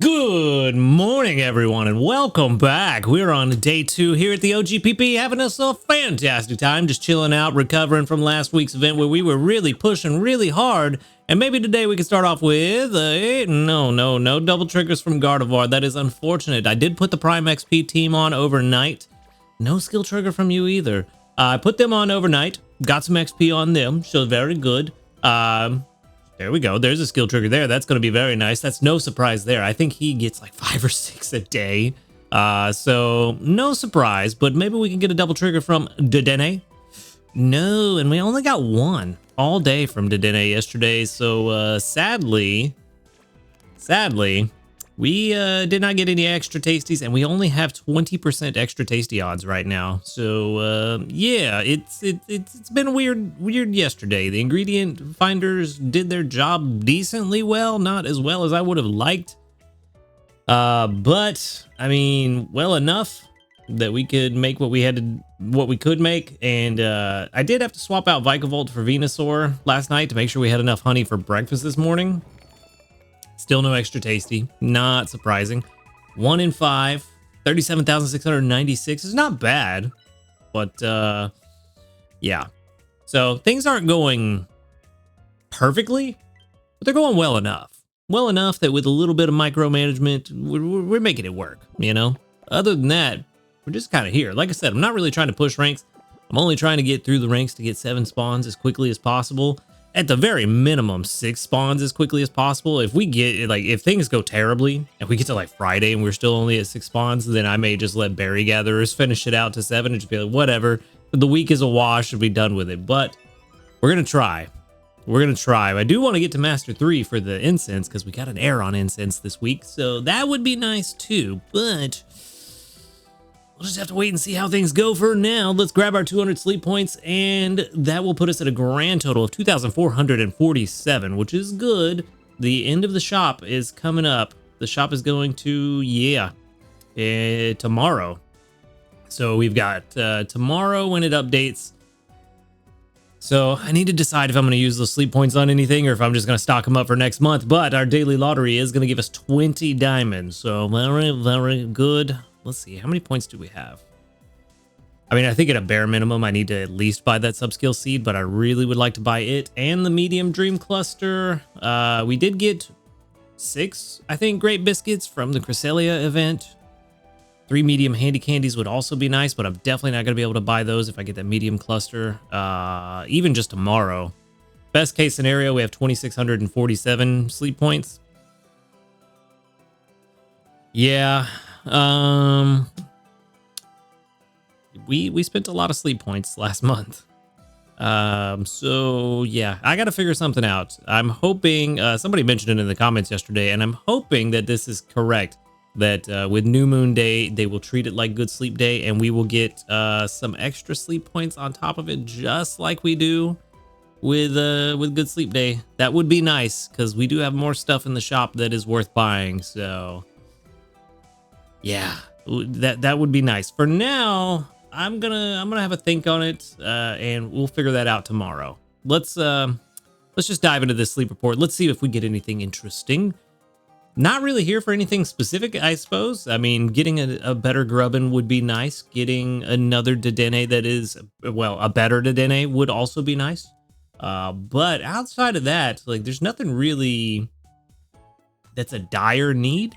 Good morning, everyone, and welcome back. We're on day 2 here at the OGPP, having us a fantastic time, just chilling out, recovering from last week's event where we were really pushing really hard. And maybe today we can start off with no double triggers from Gardevoir. That is unfortunate. I did put the Prime XP team on overnight. No skill trigger from you either. I put them on overnight, got some XP on them, so very good. There we go. There's a skill trigger there. That's going to be very nice. That's no surprise there. I think he gets like 5 or 6 a day. So no surprise, but maybe we can get a double trigger from Dedenne. No, and we only got 1 all day from Dedenne yesterday. So sadly, we did not get any extra tasties, and we only have 20% extra tasty odds right now. So yeah, it's been a weird yesterday. The ingredient finders did their job decently well, not as well as I would have liked, but I mean, well enough that we could make what we could make. And I did have to swap out Vikavolt for Venusaur last night to make sure we had enough honey for breakfast this morning. Still no extra tasty, not surprising. 1 in 5, 37,696 is not bad, but yeah. So things aren't going perfectly, but they're going well enough. Well enough that with a little bit of micromanagement, we're making it work, you know? Other than that, we're just kind of here. Like I said, I'm not really trying to push ranks. I'm only trying to get through the ranks to get 7 spawns as quickly as possible. At the very minimum, 6 spawns as quickly as possible. If we get, like, if things go terribly, if we get to, like, Friday and we're still only at 6 spawns, then I may just let Berry Gatherers finish it out to 7 and just be like, whatever. The week is a wash and be done with it. But we're going to try. We're going to try. I do want to get to Master 3 for the Incense, because we got an error on Incense this week. So that would be nice, too. But we'll just have to wait and see how things go for now. Let's grab our 200 sleep points, and that will put us at a grand total of 2,447, which is good. The end of the shop is coming up. The shop is going to, tomorrow. So we've got tomorrow when it updates. So I need to decide if I'm going to use those sleep points on anything or if I'm just going to stock them up for next month. But our daily lottery is going to give us 20 diamonds. So very, very good. Let's see, how many points do we have? I mean, I think at a bare minimum, I need to at least buy that subskill seed, but I really would like to buy it and the medium dream cluster. We did get 6, I think, great biscuits from the Cresselia event. 3 medium handy candies would also be nice, but I'm definitely not going to be able to buy those if I get that medium cluster, even just tomorrow. Best case scenario, we have 2,647 sleep points. Yeah. We spent a lot of sleep points last month. So yeah, I got to figure something out. I'm hoping, somebody mentioned it in the comments yesterday, and I'm hoping that this is correct, that with New Moon Day, they will treat it like Good Sleep Day, and we will get some extra sleep points on top of it, just like we do with Good Sleep Day. That would be nice, because we do have more stuff in the shop that is worth buying. So yeah, that would be nice. For now, I'm gonna have a think on it, and we'll figure that out tomorrow. Let's just dive into this sleep report. Let's see if we get anything interesting. Not really here for anything specific, I suppose. I mean, getting a better Grubbin would be nice. Getting another Dedenne that is, well, a better Dedenne would also be nice. But outside of that, like, there's nothing really that's a dire need.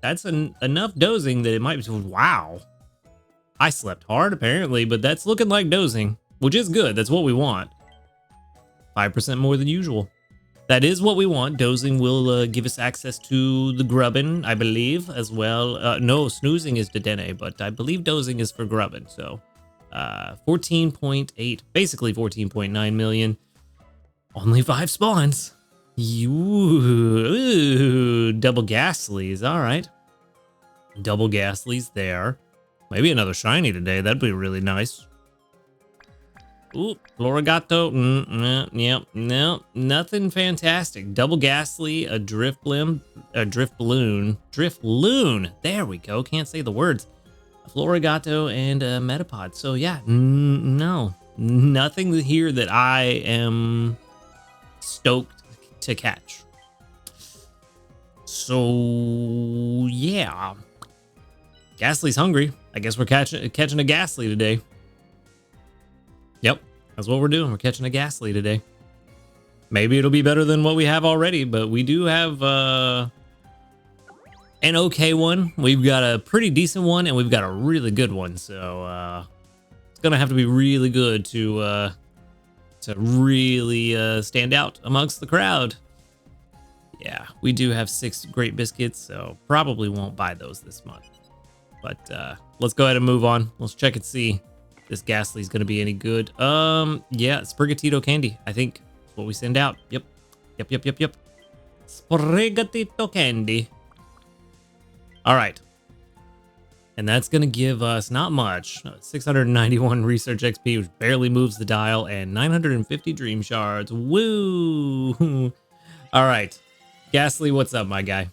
That's enough dozing that it might be. Wow. I slept hard, apparently, but that's looking like dozing, which is good. That's what we want. 5% more than usual. That is what we want. Dozing will give us access to the Grubbin, I believe, as well. No, snoozing is Dedenne, but I believe dozing is for Grubbin. So 14.8, basically 14.9 million. Only 5 spawns. Ooh, double Ghastlies. All right. Double Ghastlies there. Maybe another shiny today. That'd be really nice. Ooh, Florigato. Yep, no, nothing fantastic. Double Ghastly, a Drifloon. There we go. Can't say the words. A Florigato and a Metapod. So yeah, no, nothing here that I am stoked to catch. So yeah, Ghastly's hungry. I guess we're catching a Ghastly today. Yep, that's what we're doing. We're catching a Ghastly today. Maybe it'll be better than what we have already, but we do have an okay one. We've got a pretty decent one, and we've got a really good one. So it's gonna have to be really good to really stand out amongst the crowd. Yeah, we do have 6 Great Biscuits, so probably won't buy those this month. But let's go ahead and move on. Let's check and see if this Ghastly's gonna be any good. Yeah, Sprigatito candy. I think that's what we send out. Yep. Sprigatito candy. All right. And that's gonna give us not much. 691 research XP, which barely moves the dial, and 950 dream shards. Woo! All right. Ghastly, what's up, my guy?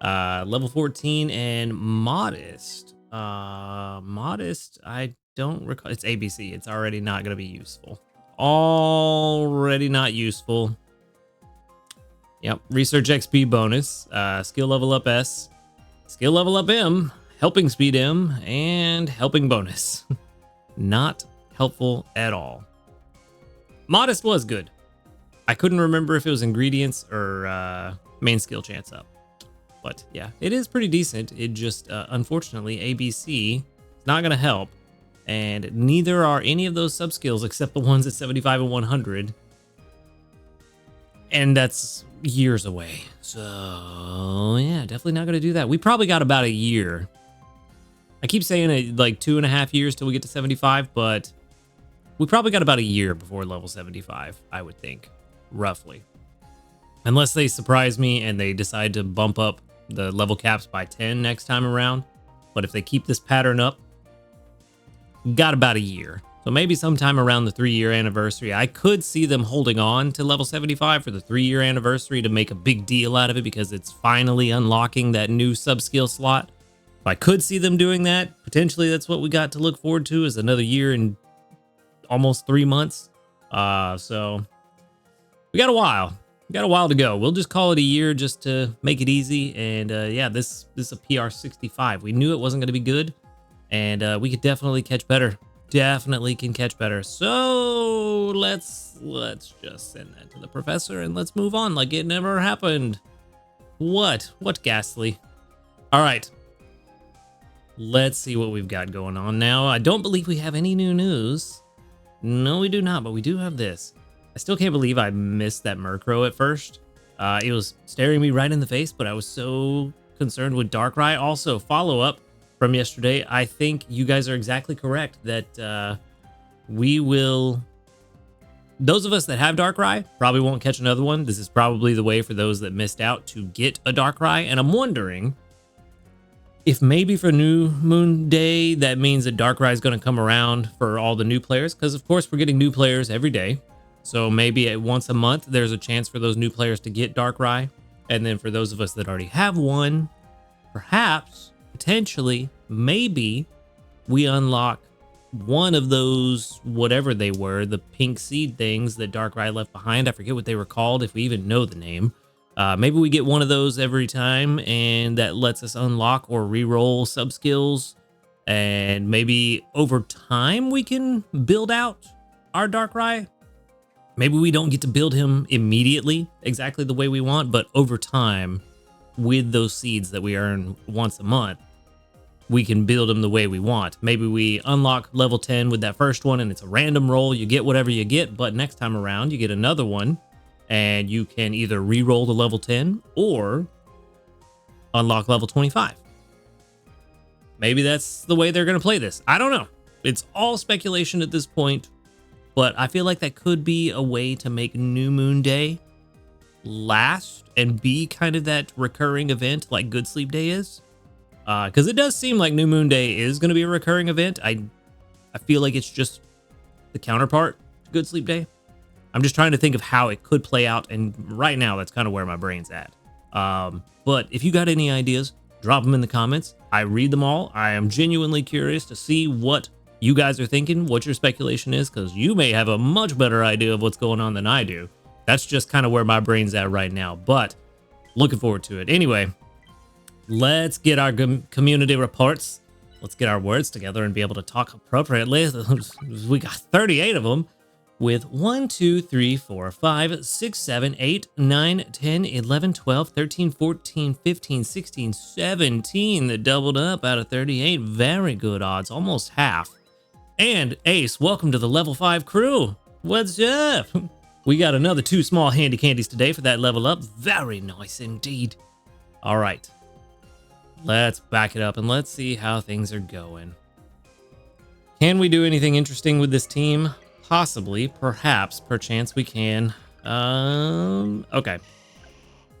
Level 14 and modest. Modest, I don't recall. It's ABC. It's already not going to be useful. Already not useful. Yep. Research XP bonus. Skill level up S. Skill level up M. Helping speed M. And helping bonus. Not helpful at all. Modest was good. I couldn't remember if it was ingredients or main skill chance up. But yeah, it is pretty decent. It just, unfortunately, ABC is not going to help. And neither are any of those sub-skills except the ones at 75 and 100. And that's years away. So yeah, definitely not going to do that. We probably got about a year. I keep saying it like 2.5 years till we get to 75, but we probably got about a year before level 75, I would think. Roughly. Unless they surprise me and they decide to bump up the level caps by 10 next time around. But if they keep this pattern up, got about a year. So maybe sometime around the 3-year anniversary, I could see them holding on to level 75 for the 3-year anniversary to make a big deal out of it because it's finally unlocking that new sub-skill slot. If I could see them doing that, potentially that's what we got to look forward to, is another year and almost 3 months. So we got a while. We got a while to go. We'll just call it a year just to make it easy. And yeah, this is a PR 65. We knew it wasn't going to be good, and we could definitely catch better. Definitely can catch better. So let's just send that to the professor and let's move on like it never happened. What Ghastly? All right. Let's see what we've got going on now. I don't believe we have any new news. No, we do not, but we do have this. I still can't believe I missed that Murkrow at first. It was staring me right in the face, but I was so concerned with Darkrai. Also, follow-up from yesterday, I think you guys are exactly correct that we will... Those of us that have Darkrai probably won't catch another one. This is probably the way for those that missed out to get a Darkrai, and I'm wondering if maybe for New Moon Day, that means that Darkrai is going to come around for all the new players, because of course we're getting new players every day. So maybe once a month, there's a chance for those new players to get Darkrai. And then for those of us that already have one, perhaps, potentially, maybe we unlock one of those, whatever they were, the pink seed things that Darkrai left behind. I forget what they were called, if we even know the name. Maybe we get one of those every time, and that lets us unlock or re-roll sub-skills. And maybe over time, we can build out our Darkrai. Maybe we don't get to build him immediately exactly the way we want, but over time, with those seeds that we earn once a month, we can build him the way we want. Maybe we unlock level 10 with that first one and it's a random roll. You get whatever you get, but next time around, you get another one and you can either re-roll to level 10 or unlock level 25. Maybe that's the way they're going to play this. I don't know. It's all speculation at this point. But I feel like that could be a way to make New Moon Day last and be kind of that recurring event like Good Sleep Day is. Because it does seem like New Moon Day is going to be a recurring event. I feel like it's just the counterpart to Good Sleep Day. I'm just trying to think of how it could play out. And right now, that's kind of where my brain's at. But if you got any ideas, drop them in the comments. I read them all. I am genuinely curious to see what you guys are thinking, what your speculation is, because you may have a much better idea of what's going on than I do. That's just kind of where my brain's at right now. But Looking forward to it. Anyway, let's get our community reports. Let's get our words together and be able to talk appropriately. We got 38 of them with 1, 2, 3, 4, 5, 6, 7, 8, 9, 10, 11, 12, 13, 14, 15, 16, 17 that doubled up out of 38. Very good odds, almost half. And Ace, welcome to the level 5 crew. What's up? We got another 2 small handy candies today for that level up. Very nice indeed. All right. Let's back it up and let's see how things are going. Can we do anything interesting with this team? Possibly, perhaps, perchance we can. Okay.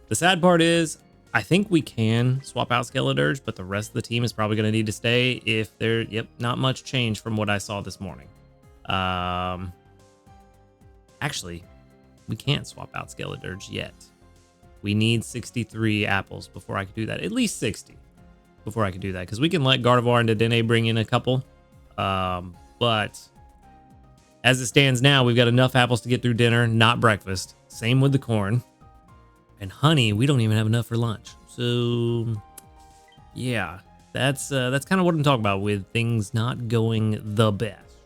The sad part is, I think we can swap out Skeledirge, but the rest of the team is probably going to need to stay if there, yep, not much change from what I saw this morning. Actually, we can't swap out Skeledirge yet. We need 63 apples before I could do that. At least 60 before I could do that, because we can let Gardevoir and Dedenne bring in a couple. But as it stands now, we've got enough apples to get through dinner, not breakfast. Same with the corn. And honey, we don't even have enough for lunch. So, yeah, that's kind of what I'm talking about with things not going the best.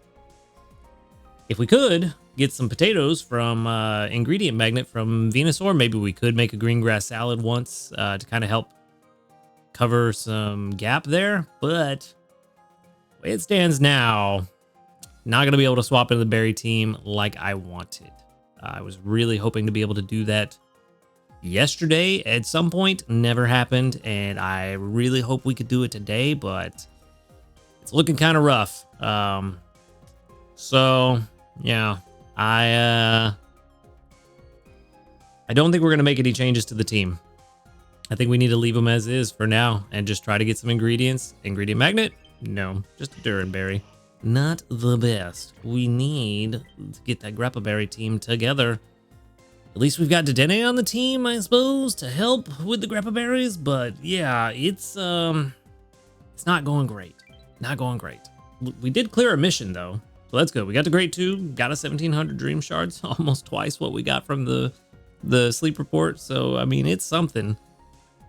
If we could get some potatoes from Ingredient Magnet from Venusaur, maybe we could make a green grass salad once to kind of help cover some gap there. But the way it stands now, not going to be able to swap into the berry team like I wanted. I was really hoping to be able to do that yesterday at some point. Never happened, and I really hope we could do it today, but it's looking kind of rough. So yeah, I don't think we're going to make any changes to the team. I think we need to leave them as is for now and just try to get some ingredients. Ingredient Magnet? No, just a Duran Berry. Not the best. We need to get that Grappa Berry team together. At least we've got Dedenne on the team, I suppose, to help with the Grappa Berries. But yeah, it's not going great. Not going great. We did clear a mission though, so that's good. We got to grade 2, got a 1700 Dream Shards, almost twice what we got from the sleep report. So I mean, it's something.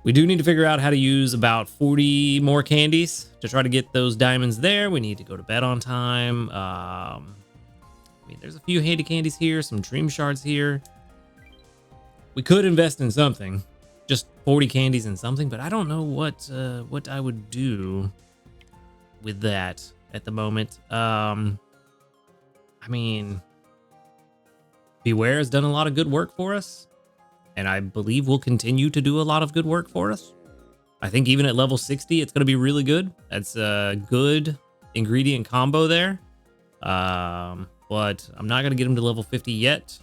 We do need to figure out how to use about 40 more candies to try to get those diamonds there. We need to go to bed on time. I mean, there's a few handy candies here, some dream shards here. We could invest in something, just 40 candies in something, but I don't know what I would do with that at the moment. I mean, Beware has done a lot of good work for us, and I believe will continue to do a lot of good work for us. I think even at level 60, it's going to be really good. That's a good ingredient combo there. But I'm not going to get him to level 50 yet.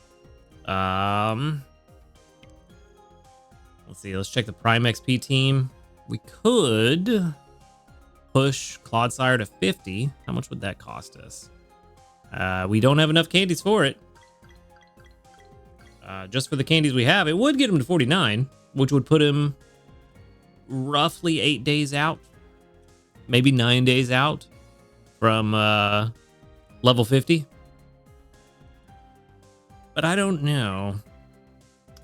Let's see. Let's check the Prime XP team. We could push Clodsire to 50. How much would that cost us? We don't have enough candies for it. Just for the candies we have, it would get him to 49, which would put him roughly 8 days out, maybe 9 days out from level 50. But I don't know.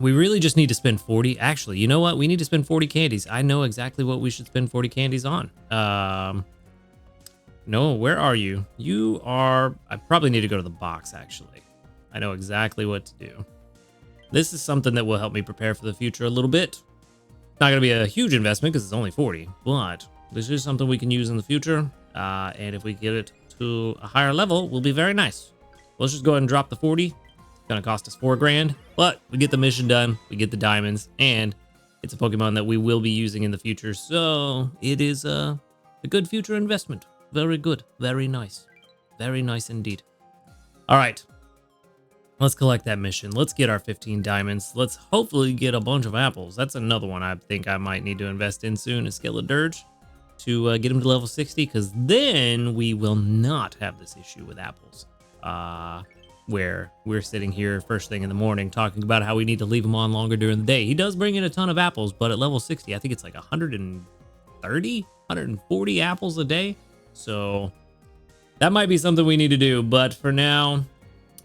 We really just need to spend 40. Actually, you know what? We need to spend 40 candies. I know exactly what we should spend 40 candies on. No, where are you? You are... I probably need to go to the box, actually. I know exactly what to do. This is something that will help me prepare for the future a little bit. Not going to be a huge investment because it's only 40, but this is something we can use in the future. And if we get it to a higher level, will be very nice. Let's just go ahead and drop the 40. It's going to cost us 4 grand, but we get the mission done. We get the diamonds, and it's a Pokemon that we will be using in the future. So it is a good future investment. Very good. Very nice. Very nice indeed. All right. Let's collect that mission. Let's get our 15 diamonds. Let's hopefully get a bunch of apples. That's another one I think I might need to invest in soon, is Skeledirge, to get him to level 60, because then we will not have this issue with apples, where we're sitting here first thing in the morning talking about how we need to leave him on longer during the day. He does bring in a ton of apples, but at level 60, I think it's like 130, 140 apples a day. So that might be something we need to do. But for now,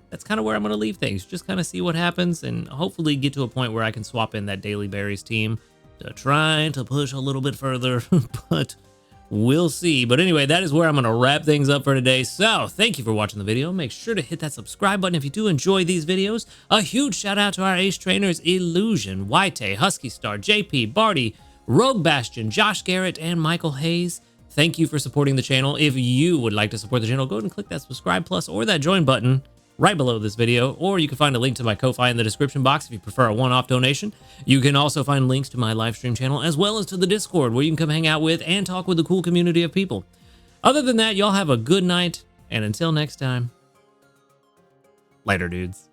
that's kind of where I'm going to leave things. Just kind of see what happens and hopefully get to a point where I can swap in that Daily Berries team to try to push a little bit further, but we'll see. But anyway, that is where I'm going to wrap things up for today. So thank you for watching the video. Make sure to hit that subscribe button if you do enjoy these videos. A huge shout out to our ace trainers, Illusion, White, Husky Star, JP, Barty, Rogue Bastion, Josh Garrett, and Michael Hayes. Thank you for supporting the channel. If you would like to support the channel, go ahead and click that subscribe plus or that join button right below this video, or you can find a link to my Ko-Fi in the description box if you prefer a one-off donation. You can also find links to my live stream channel as well as to the Discord where you can come hang out with and talk with a cool community of people. Other than that, y'all have a good night, and until next time, later, dudes.